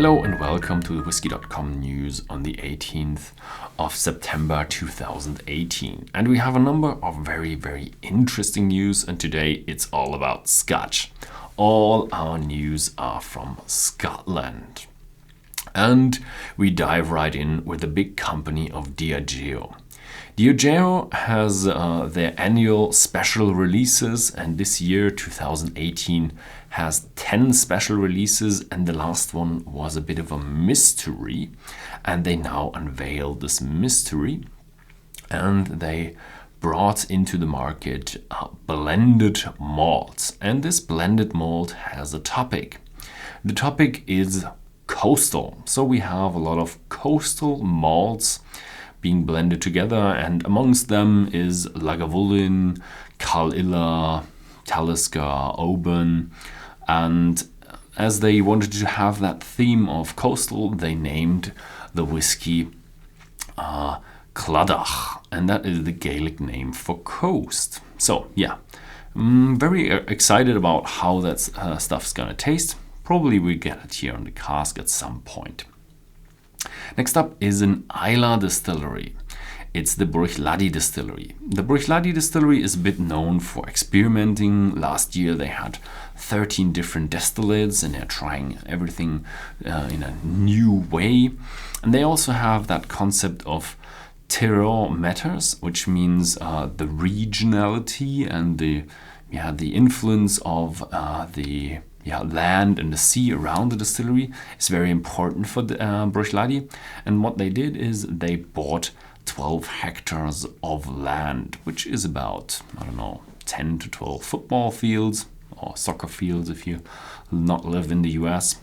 Hello and welcome to the Whisky.com news on the 18th of September 2018. And we have a number of very interesting news, and today it's all about Scotch. All our news are from Scotland. And we dive right in with the big company of Diageo. Diageo has their annual special releases, and this year, 2018, has 10 special releases, and the last one was a bit of a mystery. And they now unveiled this mystery, and they brought into the market blended malts. And this blended malt has a topic. The topic is coastal. So we have a lot of coastal malts being blended together, and amongst them is Lagavulin, Caol-Ila, Talisker, Oban. And as they wanted to have that theme of coastal, they named the whiskey Bruichladdich, and that is the Gaelic name for coast. So yeah, very excited about how that stuff's gonna taste. Probably we get it here on the cask at some point. Next up is an Islay distillery. It's the Bruichladdich distillery. The Bruichladdich distillery is a bit known for experimenting. Last year they had 13 different distillates, and they're trying everything in a new way. And they also have that concept of terroir matters, which means the regionality and the influence of the land and the sea around the distillery is very important for the Bruichladdich. And what they did is they bought 12 hectares of land, which is about, 10 to 12 football fields or soccer fields if you not live in the US.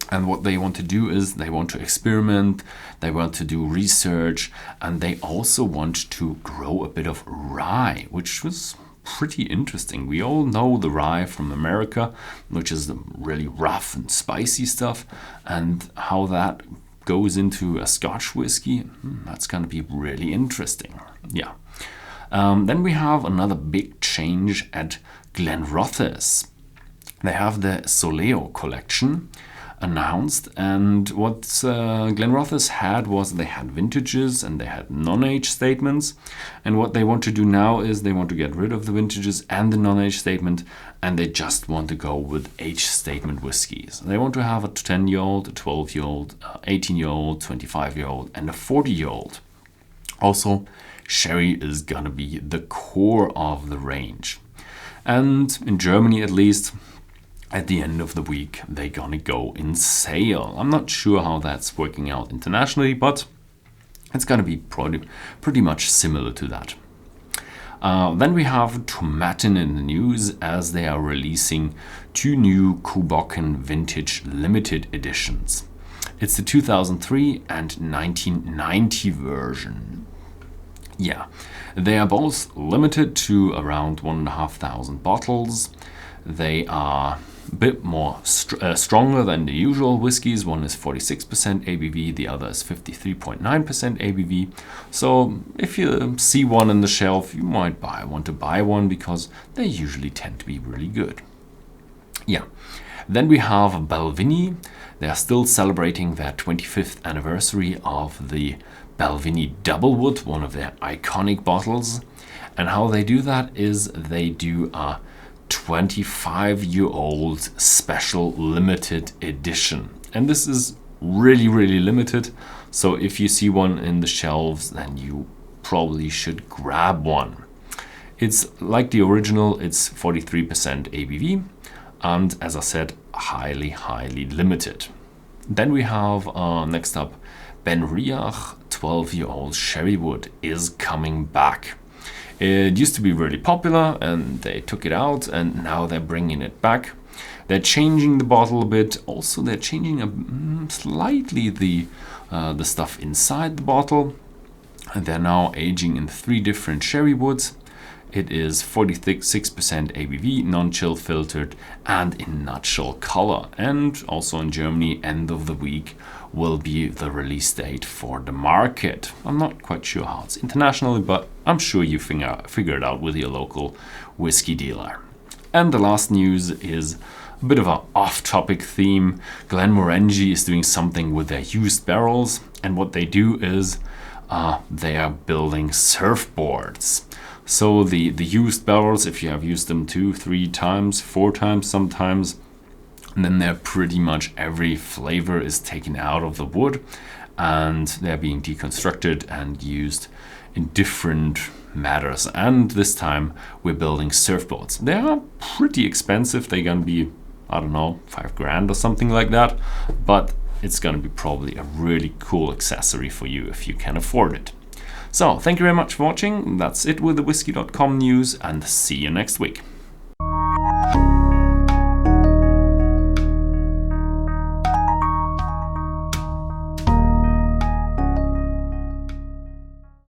And what they want to do is they want to experiment, they want to do research, and they also want to grow a bit of rye, which was pretty interesting. We all know the rye from America, which is the really rough and spicy stuff, and how that goes into a Scotch whiskey, that's going to be really interesting. Yeah. Then we have another big change at Glenrothes. They have the Soleo Collection announced, and what Glenrothes had was they had vintages and they had non-age statements, and what they want to do now is they want to get rid of the vintages and the non-age statement, and they just want to go with age statement whiskies. They want to have a 10-year-old, a 12-year-old, 18-year-old, 25-year-old, and a 40-year-old. Also, sherry is gonna be the core of the range, and in Germany at least, at the end of the week, they're gonna go in sale. I'm not sure how that's working out internationally, but it's gonna be pretty much similar to that. Then we have Tomatin in the news, as they are releasing 2 new Bòcan vintage limited editions. It's the 2003 and 1990 version. Yeah, they are both limited to around 1,500 bottles. They are a bit more stronger than the usual whiskies. One is 46% ABV, the other is 53.9% ABV. So if you see one on the shelf, you might want to buy one because they usually tend to be really good. Yeah. Then we have Balvenie. They are still celebrating their 25th anniversary of the Balvenie Double Wood, one of their iconic bottles. And how they do that is they do a 25-year-old special limited edition, and this is really limited, so if you see one in the shelves, then you probably should grab one. It's like the original, it's 43% ABV, and as I said, highly limited. Then we have next up, BenRiach 12-year-old Sherry Wood is coming back. It used to be really popular, and they took it out, and now they're bringing it back. They're changing the bottle a bit. Also, they're changing slightly the stuff inside the bottle. And they're now aging in 3 different sherry woods. It is 46% ABV, non-chill filtered, and in nutshell color. And also in Germany, end of the week will be the release date for the market. I'm not quite sure how it's internationally, but I'm sure you figure it out with your local whiskey dealer. And the last news is A bit of an off-topic theme. Glenmorangie is doing something with their used barrels, and what they do is they are building surfboards. So the used barrels, if you have used them 2, 3 times, 4 times sometimes, then they're pretty much every flavor is taken out of the wood, and they're being deconstructed and used in different matters. And this time we're building surfboards. They are pretty expensive. They're gonna be, I don't know, $5,000 or something like that, but it's gonna be probably a really cool accessory for you if you can afford it. So thank you very much for watching. That's it with the Whisky.com news, and see you next week.